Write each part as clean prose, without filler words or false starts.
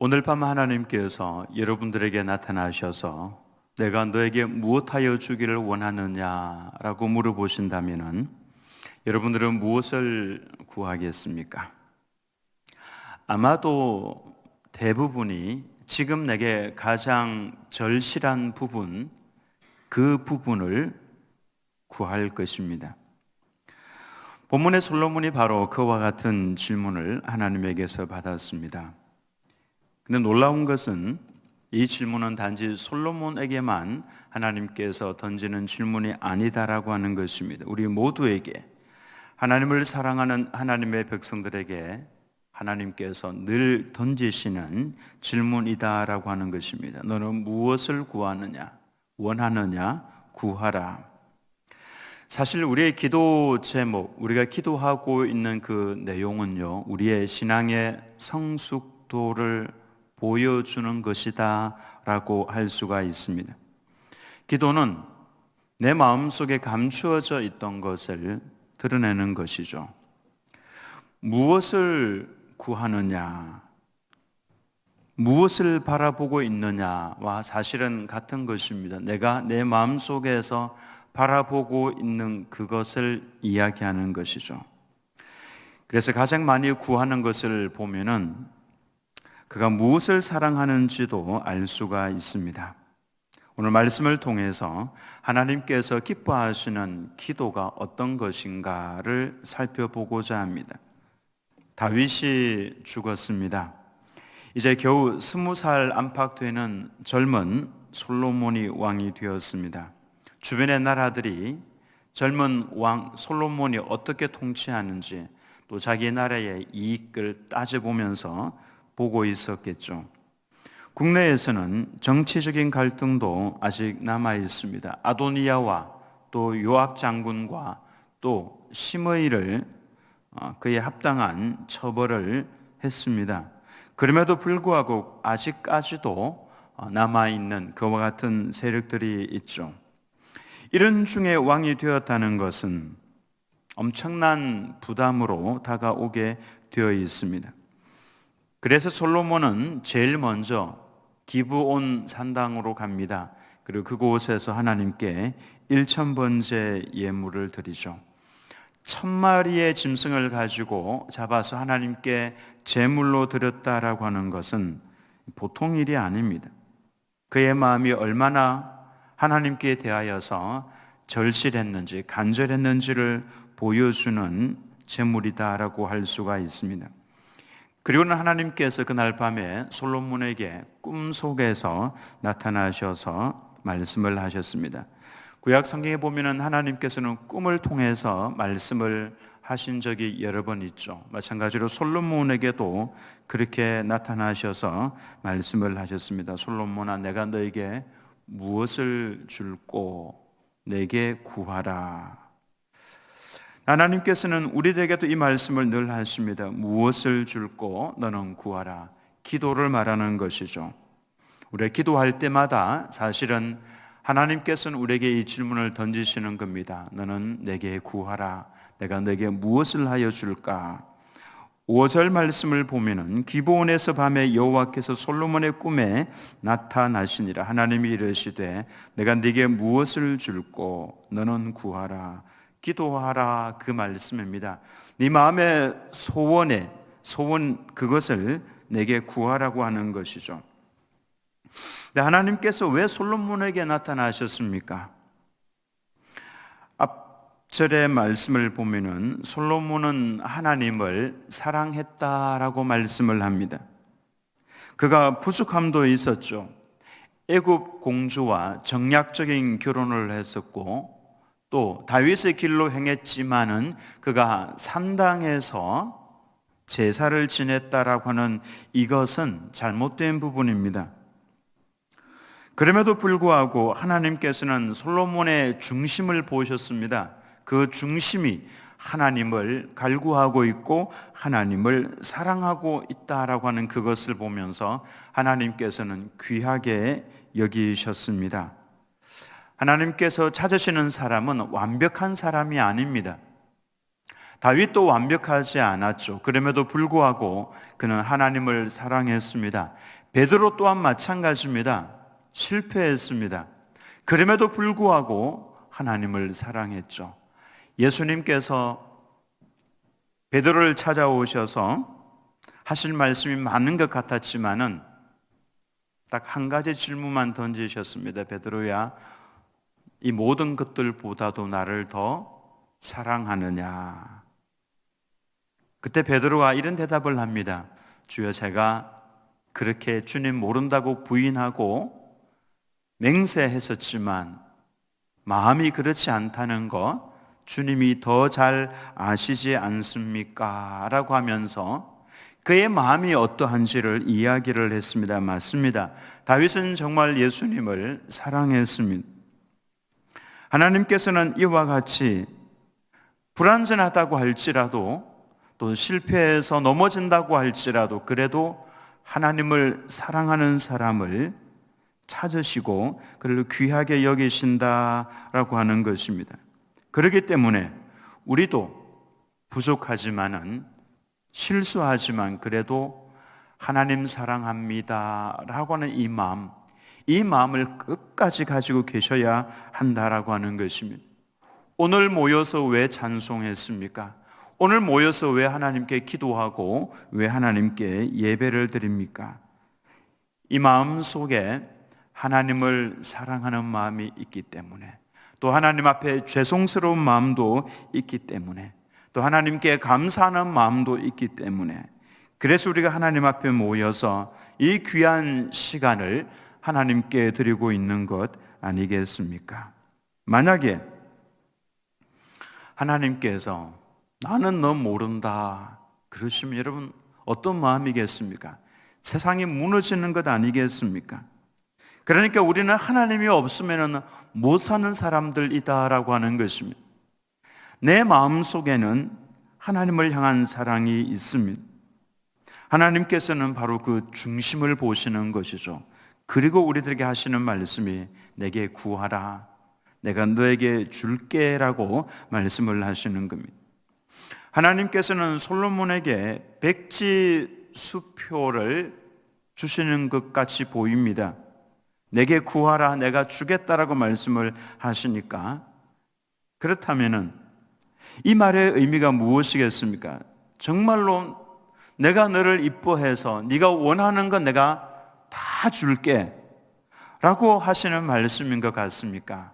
오늘 밤 하나님께서 여러분들에게 나타나셔서 내가 너에게 무엇하여 주기를 원하느냐라고 물어보신다면 여러분들은 무엇을 구하겠습니까? 아마도 대부분이 지금 내게 가장 절실한 부분, 그 부분을 구할 것입니다. 본문의 솔로몬이 바로 그와 같은 질문을 하나님에게서 받았습니다. 근데 놀라운 것은 이 질문은 단지 솔로몬에게만 하나님께서 던지는 질문이 아니다라고 하는 것입니다. 우리 모두에게, 하나님을 사랑하는 하나님의 백성들에게 하나님께서 늘 던지시는 질문이다라고 하는 것입니다. 너는 무엇을 구하느냐? 원하느냐? 구하라. 사실 우리의 기도 제목, 우리가 기도하고 있는 그 내용은요, 우리의 신앙의 성숙도를 보여주는 것이다 라고 할 수가 있습니다. 기도는 내 마음속에 감추어져 있던 것을 드러내는 것이죠. 무엇을 구하느냐, 무엇을 바라보고 있느냐와 사실은 같은 것입니다. 내가 내 마음속에서 바라보고 있는 그것을 이야기하는 것이죠. 그래서 가장 많이 구하는 것을 보면은 그가 무엇을 사랑하는지도 알 수가 있습니다. 오늘 말씀을 통해서 하나님께서 기뻐하시는 기도가 어떤 것인가를 살펴보고자 합니다. 다윗이 죽었습니다. 이제 겨우 20살 안팎되는 젊은 솔로몬이 왕이 되었습니다. 주변의 나라들이 젊은 왕 솔로몬이 어떻게 통치하는지 또 자기 나라의 이익을 따져보면서 보고 있었겠죠. 국내에서는 정치적인 갈등도 아직 남아 있습니다. 아도니아와 또 요압 장군과 또 시므이를 그에 합당한 처벌을 했습니다. 그럼에도 불구하고 아직까지도 남아있는 그와 같은 세력들이 있죠. 이런 중에 왕이 되었다는 것은 엄청난 부담으로 다가오게 되어 있습니다. 그래서 솔로몬은 제일 먼저 기브온 산당으로 갑니다. 그리고 그곳에서 하나님께 1000번째 예물을 드리죠. 1000마리의 짐승을 가지고 잡아서 하나님께 제물로 드렸다라고 하는 것은 보통 일이 아닙니다. 그의 마음이 얼마나 하나님께 대하여서 절실했는지, 간절했는지를 보여주는 제물이다라고 할 수가 있습니다. 그리고는 하나님께서 그날 밤에 솔로몬에게 꿈속에서 나타나셔서 말씀을 하셨습니다. 구약 성경에 보면은 하나님께서는 꿈을 통해서 말씀을 하신 적이 여러 번 있죠. 마찬가지로 솔로몬에게도 그렇게 나타나셔서 말씀을 하셨습니다. 솔로몬아, 내가 너에게 무엇을 줄꼬? 내게 구하라. 하나님께서는 우리에게도 이 말씀을 늘 하십니다. 무엇을 줄꼬? 너는 구하라. 기도를 말하는 것이죠. 우리가 기도할 때마다 사실은 하나님께서는 우리에게 이 질문을 던지시는 겁니다. 너는 내게 구하라. 내가 내게 무엇을 하여 줄까? 5절 말씀을 보면은 기브온에서 밤에 여호와께서 솔로몬의 꿈에 나타나시니라. 하나님이 이르시되 내가 네게 무엇을 줄꼬? 너는 구하라. 기도하라, 그 말씀입니다. 네 마음의 소원 그것을 내게 구하라고 하는 것이죠. 하나님께서 왜 솔로몬에게 나타나셨습니까? 앞절의 말씀을 보면은 솔로몬은 하나님을 사랑했다라고 말씀을 합니다. 그가 부족함도 있었죠. 애굽 공주와 정략적인 결혼을 했었고 또 다윗의 길로 행했지만은 그가 산당에서 제사를 지냈다라고 하는 이것은 잘못된 부분입니다. 그럼에도 불구하고 하나님께서는 솔로몬의 중심을 보셨습니다. 그 중심이 하나님을 갈구하고 있고 하나님을 사랑하고 있다라고 하는 그것을 보면서 하나님께서는 귀하게 여기셨습니다. 하나님께서 찾으시는 사람은 완벽한 사람이 아닙니다. 다윗도 완벽하지 않았죠. 그럼에도 불구하고 그는 하나님을 사랑했습니다. 베드로 또한 마찬가지입니다. 실패했습니다. 그럼에도 불구하고 하나님을 사랑했죠. 예수님께서 베드로를 찾아오셔서 하실 말씀이 많은 것 같았지만은 딱 한 가지 질문만 던지셨습니다. 베드로야, 이 모든 것들보다도 나를 더 사랑하느냐? 그때 베드로가 이런 대답을 합니다. 주여, 제가 그렇게 주님 모른다고 부인하고 맹세했었지만 마음이 그렇지 않다는 거 주님이 더 잘 아시지 않습니까? 라고 하면서 그의 마음이 어떠한지를 이야기를 했습니다. 맞습니다. 다윗은 정말 예수님을 사랑했습니다. 하나님께서는 이와 같이 불완전하다고 할지라도 또 실패해서 넘어진다고 할지라도 그래도 하나님을 사랑하는 사람을 찾으시고 그를 귀하게 여기신다라고 하는 것입니다. 그렇기 때문에 우리도 부족하지만은 실수하지만 그래도 하나님 사랑합니다 라고 하는 이 마음을 끝까지 가지고 계셔야 한다라고 하는 것입니다. 오늘 모여서 왜 찬송했습니까? 오늘 모여서 왜 하나님께 기도하고 왜 하나님께 예배를 드립니까? 이 마음 속에 하나님을 사랑하는 마음이 있기 때문에, 또 하나님 앞에 죄송스러운 마음도 있기 때문에, 또 하나님께 감사하는 마음도 있기 때문에, 그래서 우리가 하나님 앞에 모여서 이 귀한 시간을 하나님께 드리고 있는 것 아니겠습니까? 만약에 하나님께서 나는 너 모른다 그러시면 여러분 어떤 마음이겠습니까? 세상이 무너지는 것 아니겠습니까? 그러니까 우리는 하나님이 없으면 못 사는 사람들이다라고 하는 것입니다. 내 마음속에는 하나님을 향한 사랑이 있습니다. 하나님께서는 바로 그 중심을 보시는 것이죠. 그리고 우리들에게 하시는 말씀이 내게 구하라, 내가 너에게 줄게라고 말씀을 하시는 겁니다. 하나님께서는 솔로몬에게 백지 수표를 주시는 것 같이 보입니다. 내게 구하라, 내가 주겠다라고 말씀을 하시니까, 그렇다면은 이 말의 의미가 무엇이겠습니까? 정말로 내가 너를 이뻐해서 네가 원하는 건 내가 다 줄게 라고 하시는 말씀인 것 같습니까?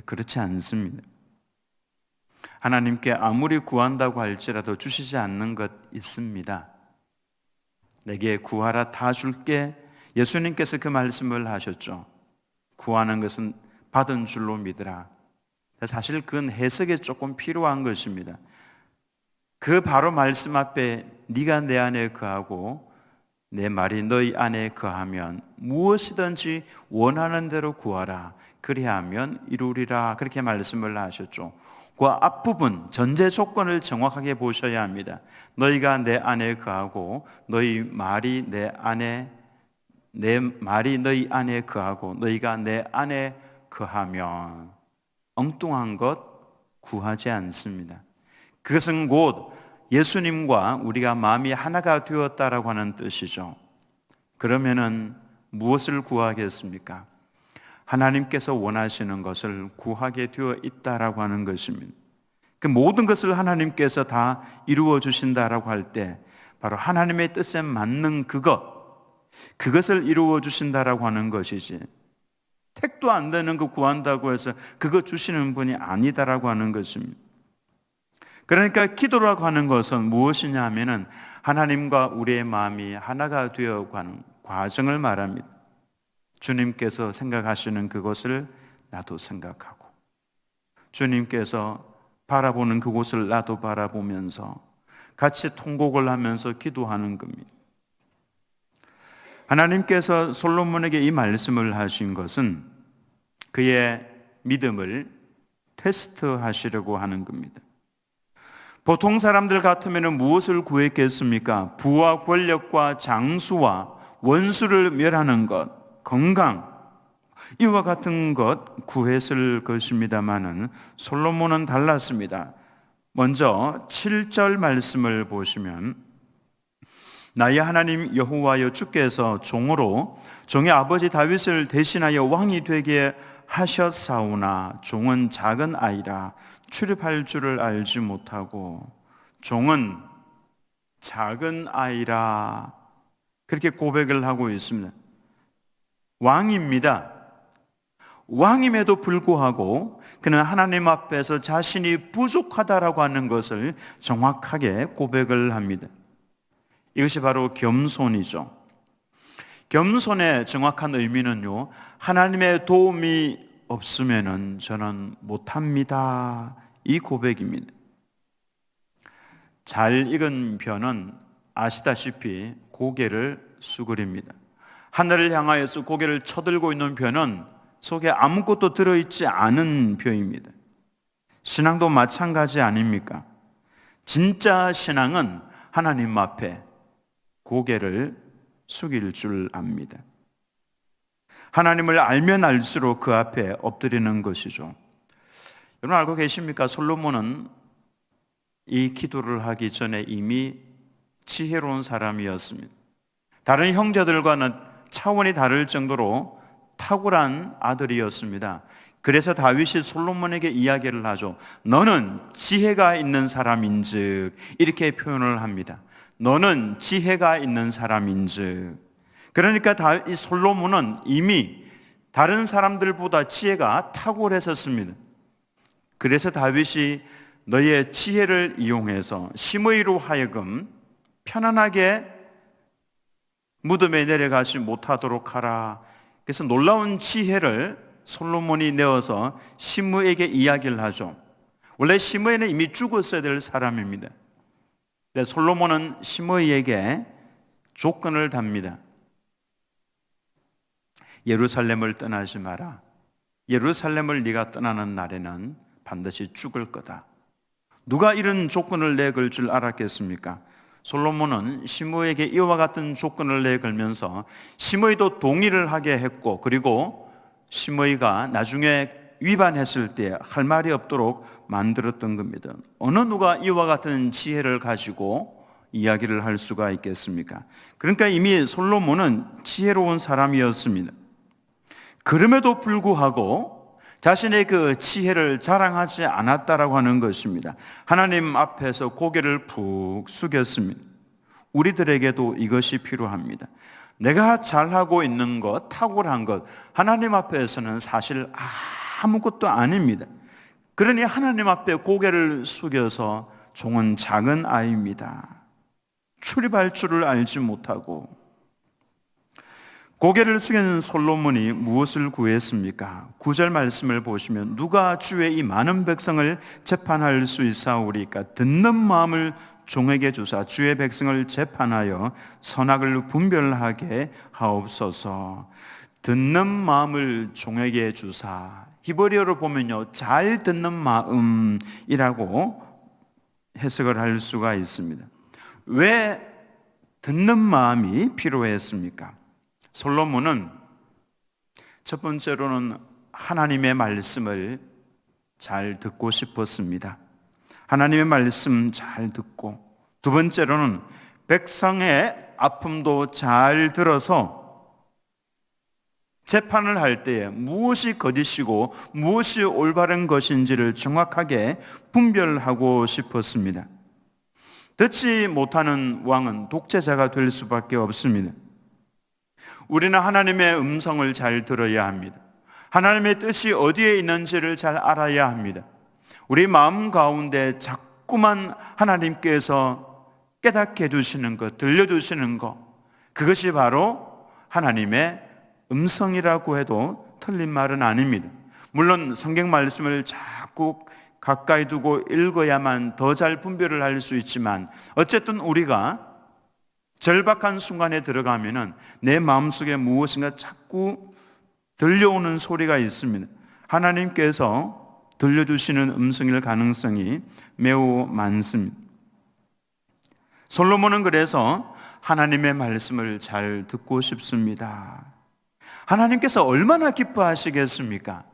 그렇지 않습니다. 하나님께 아무리 구한다고 할지라도 주시지 않는 것 있습니다. 내게 구하라, 다 줄게. 예수님께서 그 말씀을 하셨죠. 구하는 것은 받은 줄로 믿으라. 사실 그건 해석이 조금 필요한 것입니다. 그 바로 말씀 앞에 네가 내 안에 거하고 내 말이 너희 안에 거하면 무엇이든지 원하는 대로 구하라. 그리하면 이루리라. 그렇게 말씀을 하셨죠. 그 앞부분 전제 조건을 정확하게 보셔야 합니다. 너희가 내 안에 거하고 내 말이 너희 안에 거하고 너희가 내 안에 거하면 엉뚱한 것 구하지 않습니다. 그것은 곧 예수님과 우리가 마음이 하나가 되었다라고 하는 뜻이죠. 그러면은 무엇을 구하겠습니까? 하나님께서 원하시는 것을 구하게 되어 있다라고 하는 것입니다. 그 모든 것을 하나님께서 다 이루어 주신다라고 할 때 바로 하나님의 뜻에 맞는 그것을 이루어 주신다라고 하는 것이지, 택도 안 되는 거 구한다고 해서 그거 주시는 분이 아니다라고 하는 것입니다. 그러니까 기도라고 하는 것은 무엇이냐 하면은 하나님과 우리의 마음이 하나가 되어 가는 과정을 말합니다. 주님께서 생각하시는 그것을 나도 생각하고, 주님께서 바라보는 그곳을 나도 바라보면서 같이 통곡을 하면서 기도하는 겁니다. 하나님께서 솔로몬에게 이 말씀을 하신 것은 그의 믿음을 테스트하시려고 하는 겁니다. 보통 사람들 같으면 무엇을 구했겠습니까? 부와 권력과 장수와 원수를 멸하는 것, 건강, 이와 같은 것 구했을 것입니다마는 솔로몬은 달랐습니다. 먼저 7절 말씀을 보시면 나의 하나님 여호와여 주께서 종으로 종의 아버지 다윗을 대신하여 왕이 되게 하셨사오나 종은 작은 아이라 출입할 줄을 알지 못하고 종은 작은 아이라 그렇게 고백을 하고 있습니다. 왕입니다. 왕임에도 불구하고 그는 하나님 앞에서 자신이 부족하다라고 하는 것을 정확하게 고백을 합니다. 이것이 바로 겸손이죠. 겸손의 정확한 의미는요, 하나님의 도움이 없으면은 저는 못합니다. 이 고백입니다. 잘 익은 벼는 아시다시피 고개를 수그립니다. 하늘을 향하여서 고개를 쳐들고 있는 벼는 속에 아무것도 들어있지 않은 벼입니다. 신앙도 마찬가지 아닙니까? 진짜 신앙은 하나님 앞에 고개를 숙일 줄 압니다. 하나님을 알면 알수록 그 앞에 엎드리는 것이죠. 여러분 알고 계십니까? 솔로몬은 이 기도를 하기 전에 이미 지혜로운 사람이었습니다. 다른 형제들과는 차원이 다를 정도로 탁월한 아들이었습니다. 그래서 다윗이 솔로몬에게 이야기를 하죠. 너는 지혜가 있는 사람인즉, 이렇게 표현을 합니다. 너는 지혜가 있는 사람인즉. 그러니까 이 솔로몬은 이미 다른 사람들보다 지혜가 탁월했었습니다. 그래서 다윗이 너의 지혜를 이용해서 시므이로 하여금 편안하게 무덤에 내려가지 못하도록 하라. 그래서 놀라운 지혜를 솔로몬이 내어서 시므에게 이야기를 하죠. 원래 시므에는 이미 죽었어야 될 사람입니다. 근데 솔로몬은 시므에게 조건을 답니다. 예루살렘을 떠나지 마라. 예루살렘을 네가 떠나는 날에는 반드시 죽을 거다. 누가 이런 조건을 내걸 줄 알았겠습니까? 솔로몬은 시므에게 이와 같은 조건을 내걸면서 시므이도 동의를 하게 했고, 그리고 시므이가 나중에 위반했을 때 할 말이 없도록 만들었던 겁니다. 어느 누가 이와 같은 지혜를 가지고 이야기를 할 수가 있겠습니까? 그러니까 이미 솔로몬은 지혜로운 사람이었습니다. 그럼에도 불구하고 자신의 그 지혜를 자랑하지 않았다라고 하는 것입니다. 하나님 앞에서 고개를 푹 숙였습니다. 우리들에게도 이것이 필요합니다. 내가 잘하고 있는 것, 탁월한 것, 하나님 앞에서는 사실 아무것도 아닙니다. 그러니 하나님 앞에 고개를 숙여서 종은 작은 아이입니다. 출입할 줄을 알지 못하고. 고개를 숙인 솔로몬이 무엇을 구했습니까? 9절 말씀을 보시면 누가 주의 이 많은 백성을 재판할 수 있사오리까? 듣는 마음을 종에게 주사 주의 백성을 재판하여 선악을 분별하게 하옵소서. 듣는 마음을 종에게 주사. 히브리어로 보면요, 잘 듣는 마음이라고 해석을 할 수가 있습니다. 왜 듣는 마음이 필요했습니까? 솔로몬은 첫 번째로는 하나님의 말씀을 잘 듣고 싶었습니다. 하나님의 말씀 잘 듣고, 두 번째로는 백성의 아픔도 잘 들어서 재판을 할 때에 무엇이 거짓이고 무엇이 올바른 것인지를 정확하게 분별하고 싶었습니다. 듣지 못하는 왕은 독재자가 될 수밖에 없습니다. 우리는 하나님의 음성을 잘 들어야 합니다. 하나님의 뜻이 어디에 있는지를 잘 알아야 합니다. 우리 마음 가운데 자꾸만 하나님께서 깨닫게 해주시는 것, 들려주시는 것, 그것이 바로 하나님의 음성이라고 해도 틀린 말은 아닙니다. 물론 성경 말씀을 자꾸 가까이 두고 읽어야만 더 잘 분별을 할 수 있지만, 어쨌든 우리가 절박한 순간에 들어가면은 내 마음속에 무엇인가 자꾸 들려오는 소리가 있습니다. 하나님께서 들려주시는 음성일 가능성이 매우 많습니다. 솔로몬은 그래서 하나님의 말씀을 잘 듣고 싶습니다. 하나님께서 얼마나 기뻐하시겠습니까?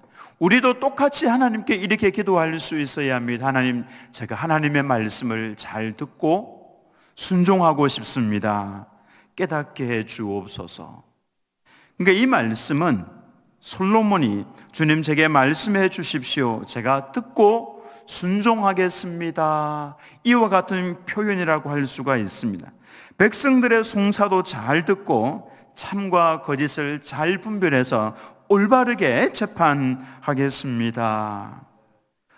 우리도 똑같이 하나님께 이렇게 기도할 수 있어야 합니다. 하나님, 제가 하나님의 말씀을 잘 듣고 순종하고 싶습니다. 깨닫게 해 주옵소서. 그러니까 이 말씀은 솔로몬이 주님 제게 말씀해 주십시오. 제가 듣고 순종하겠습니다. 이와 같은 표현이라고 할 수가 있습니다. 백성들의 송사도 잘 듣고 참과 거짓을 잘 분별해서 올바르게 재판하겠습니다.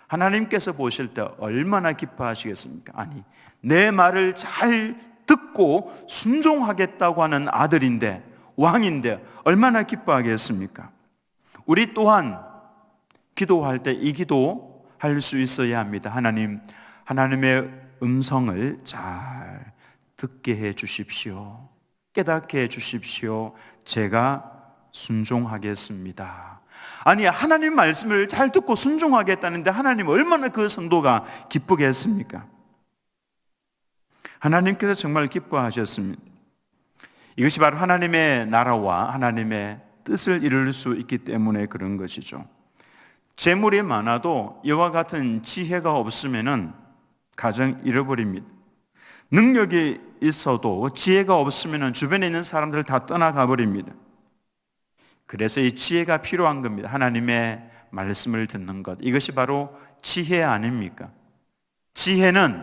하나님께서 보실 때 얼마나 기뻐하시겠습니까? 아니, 내 말을 잘 듣고 순종하겠다고 하는 아들인데, 왕인데 얼마나 기뻐하겠습니까? 우리 또한 기도할 때 이 기도 할 수 있어야 합니다. 하나님, 하나님의 음성을 잘 듣게 해 주십시오. 깨닫게 해 주십시오. 제가 순종하겠습니다. 아니, 하나님 말씀을 잘 듣고 순종하겠다는데 하나님 얼마나 그 성도가 기쁘겠습니까? 하나님께서 정말 기뻐하셨습니다. 이것이 바로 하나님의 나라와 하나님의 뜻을 이룰 수 있기 때문에 그런 것이죠. 재물이 많아도 이와 같은 지혜가 없으면 가정 잃어버립니다. 능력이 있어도 지혜가 없으면 주변에 있는 사람들 다 떠나가 버립니다. 그래서 이 지혜가 필요한 겁니다. 하나님의 말씀을 듣는 것, 이것이 바로 지혜 아닙니까? 지혜는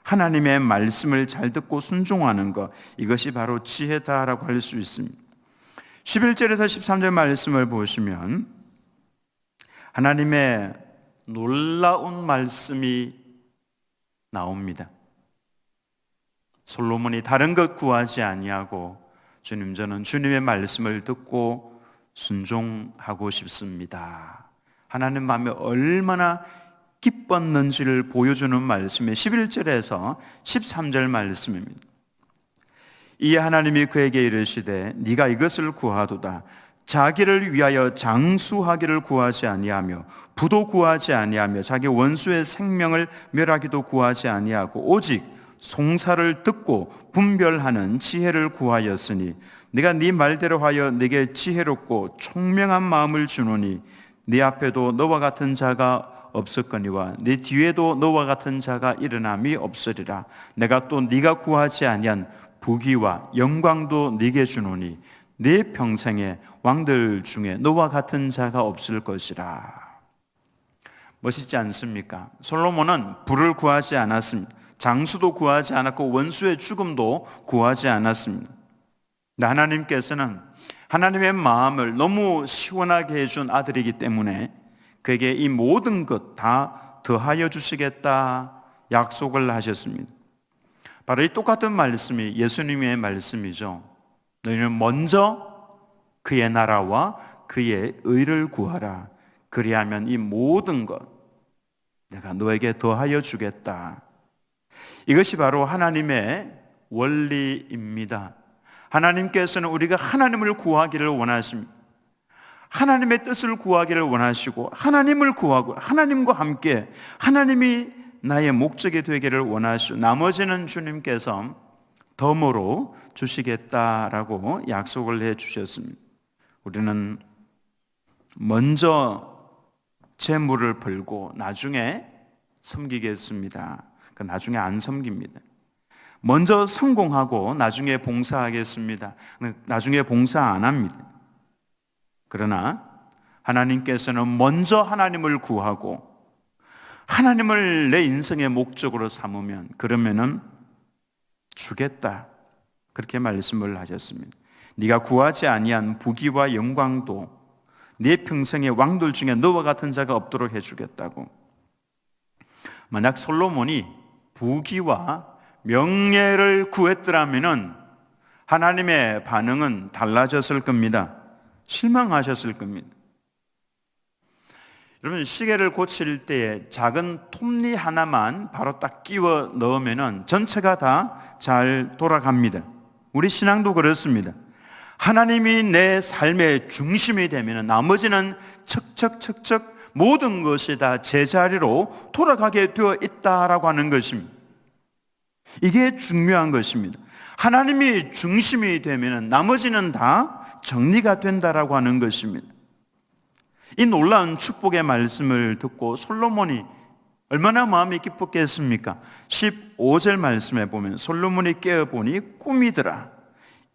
하나님의 말씀을 잘 듣고 순종하는 것, 이것이 바로 지혜다라고 할 수 있습니다. 11절에서 13절 말씀을 보시면 하나님의 놀라운 말씀이 나옵니다. 솔로몬이 다른 것 구하지 아니하고 주님, 저는 주님의 말씀을 듣고 순종하고 싶습니다. 하나님 마음에 얼마나 기뻤는지를 보여주는 말씀이 11절에서 13절 말씀입니다. 이에 하나님이 그에게 이르시되 네가 이것을 구하도다. 자기를 위하여 장수하기를 구하지 아니하며 부도 구하지 아니하며 자기 원수의 생명을 멸하기도 구하지 아니하고 오직 송사를 듣고 분별하는 지혜를 구하였으니 네가 네 말대로 하여 네게 지혜롭고 총명한 마음을 주노니 네 앞에도 너와 같은 자가 없었거니와 네 뒤에도 너와 같은 자가 일어남이 없으리라. 내가 또 네가 구하지 아니한 부귀와 영광도 네게 주노니 네 평생에 왕들 중에 너와 같은 자가 없을 것이라. 멋있지 않습니까? 솔로몬은 부를 구하지 않았습니다. 장수도 구하지 않았고 원수의 죽음도 구하지 않았습니다. 하나님께서는 하나님의 마음을 너무 시원하게 해준 아들이기 때문에 그에게 이 모든 것 다 더하여 주시겠다 약속을 하셨습니다. 바로 이 똑같은 말씀이 예수님의 말씀이죠. 너희는 먼저 그의 나라와 그의 의를 구하라. 그리하면 이 모든 것 내가 너에게 더하여 주겠다. 이것이 바로 하나님의 원리입니다. 하나님께서는 우리가 하나님을 구하기를 원하십니다. 하나님의 뜻을 구하기를 원하시고 하나님을 구하고 하나님과 함께 하나님이 나의 목적이 되기를 원하시고 나머지는 주님께서 덤으로 주시겠다라고 약속을 해 주셨습니다. 우리는 먼저 재물을 벌고 나중에 섬기겠습니다. 나중에 안 섬깁니다. 먼저 성공하고 나중에 봉사하겠습니다. 나중에 봉사 안 합니다. 그러나 하나님께서는 먼저 하나님을 구하고 하나님을 내 인생의 목적으로 삼으면 그러면은 주겠다. 그렇게 말씀을 하셨습니다. 네가 구하지 아니한 부귀와 영광도 네 평생의 왕들 중에 너와 같은 자가 없도록 해주겠다고. 만약 솔로몬이 부귀와 명예를 구했더라면은 하나님의 반응은 달라졌을 겁니다. 실망하셨을 겁니다. 여러분, 시계를 고칠 때에 작은 톱니 하나만 바로 딱 끼워 넣으면은 전체가 다 잘 돌아갑니다. 우리 신앙도 그렇습니다. 하나님이 내 삶의 중심이 되면은 나머지는 척척척척 모든 것이 다 제자리로 돌아가게 되어 있다라고 하는 것입니다. 이게 중요한 것입니다. 하나님이 중심이 되면은 나머지는 다 정리가 된다라고 하는 것입니다. 이 놀라운 축복의 말씀을 듣고 솔로몬이 얼마나 마음이 기뻤겠습니까? 15절 말씀에 보면 솔로몬이 깨어보니 꿈이더라.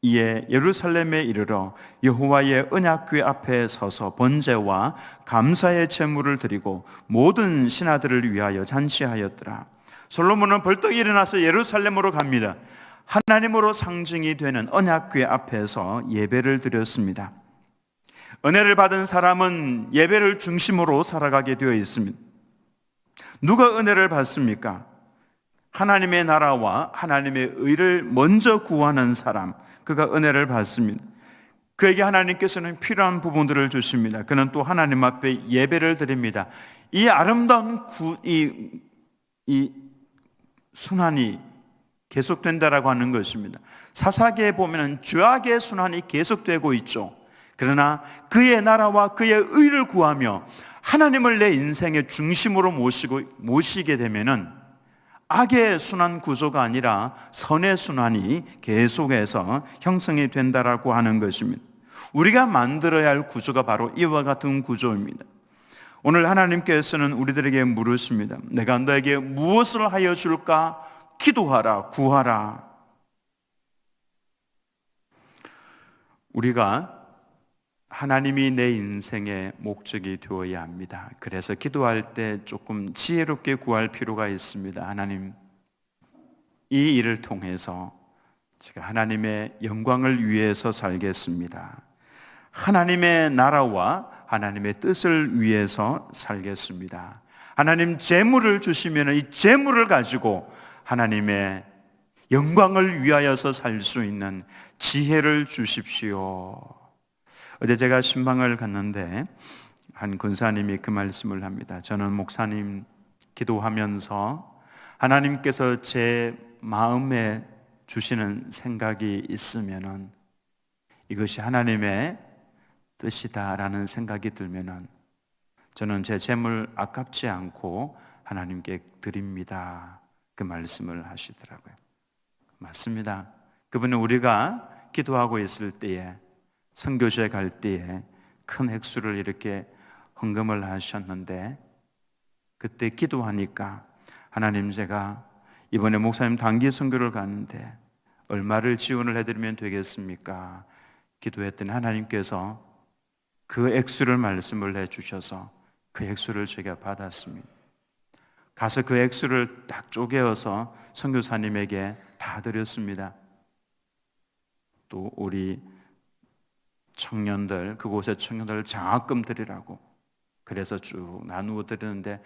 이에 예루살렘에 이르러 여호와의 언약궤 앞에 서서 번제와 감사의 제물을 드리고 모든 신하들을 위하여 잔치하였더라. 솔로몬은 벌떡 일어나서 예루살렘으로 갑니다. 하나님으로 상징이 되는 언약궤 앞에서 예배를 드렸습니다. 은혜를 받은 사람은 예배를 중심으로 살아가게 되어 있습니다. 누가 은혜를 받습니까? 하나님의 나라와 하나님의 의를 먼저 구하는 사람, 그가 은혜를 받습니다. 그에게 하나님께서는 필요한 부분들을 주십니다. 그는 또 하나님 앞에 예배를 드립니다. 이 아름다운 이 순환이 계속된다라고 하는 것입니다. 사사기에 보면 죄악의 순환이 계속되고 있죠. 그러나 그의 나라와 그의 의를 구하며 하나님을 내 인생의 중심으로 모시게 되면은 악의 순환 구조가 아니라 선의 순환이 계속해서 형성이 된다라고 하는 것입니다. 우리가 만들어야 할 구조가 바로 이와 같은 구조입니다. 오늘 하나님께서는 우리들에게 물으십니다. 내가 너에게 무엇을 하여 줄까? 기도하라, 구하라. 우리가 하나님이 내 인생의 목적이 되어야 합니다. 그래서 기도할 때 조금 지혜롭게 구할 필요가 있습니다. 하나님, 이 일을 통해서 제가 하나님의 영광을 위해서 살겠습니다. 하나님의 나라와 하나님의 뜻을 위해서 살겠습니다. 하나님 재물을 주시면 이 재물을 가지고 하나님의 영광을 위하여서 살 수 있는 지혜를 주십시오. 어제 제가 신방을 갔는데 한 권사님이 그 말씀을 합니다. 저는 목사님 기도하면서 하나님께서 제 마음에 주시는 생각이 있으면은 이것이 하나님의 뜻이다라는 생각이 들면은 저는 제 재물 아깝지 않고 하나님께 드립니다. 그 말씀을 하시더라고요. 맞습니다. 그분은 우리가 기도하고 있을 때에 선교지에 갈 때에 큰 액수를 이렇게 헌금을 하셨는데 그때 기도하니까 하나님, 제가 이번에 목사님 단기 선교를 가는데 얼마를 지원을 해드리면 되겠습니까? 기도했더니 하나님께서 그 액수를 말씀을 해주셔서 그 액수를 제가 받았습니다. 가서 그 액수를 딱 쪼개어서 선교사님에게 다 드렸습니다. 또 우리 청년들, 그곳의 청년들 장학금 드리라고 그래서 쭉 나누어 드리는데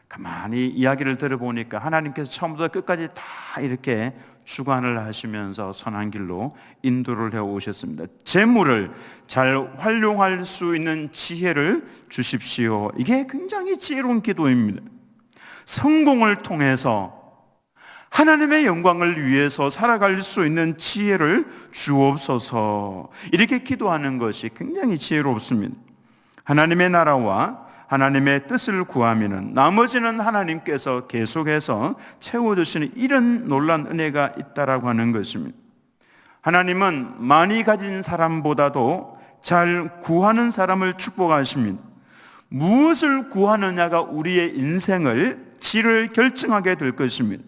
가만히 이야기를 들어보니까 하나님께서 처음부터 끝까지 다 이렇게 주관을 하시면서 선한 길로 인도를 해오셨습니다. 재물을 잘 활용할 수 있는 지혜를 주십시오. 이게 굉장히 지혜로운 기도입니다. 성공을 통해서 하나님의 영광을 위해서 살아갈 수 있는 지혜를 주옵소서. 이렇게 기도하는 것이 굉장히 지혜롭습니다. 하나님의 나라와 하나님의 뜻을 구하면은 나머지는 하나님께서 계속해서 채워주시는 이런 놀라운 은혜가 있다라고 하는 것입니다. 하나님은 많이 가진 사람보다도 잘 구하는 사람을 축복하십니다. 무엇을 구하느냐가 우리의 인생을 질을 결정하게 될 것입니다.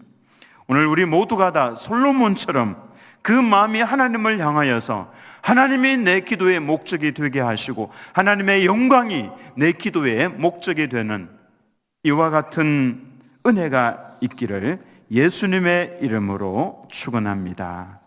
오늘 우리 모두가 다 솔로몬처럼 그 마음이 하나님을 향하여서 하나님이 내 기도의 목적이 되게 하시고 하나님의 영광이 내 기도의 목적이 되는 이와 같은 은혜가 있기를 예수님의 이름으로 축원합니다.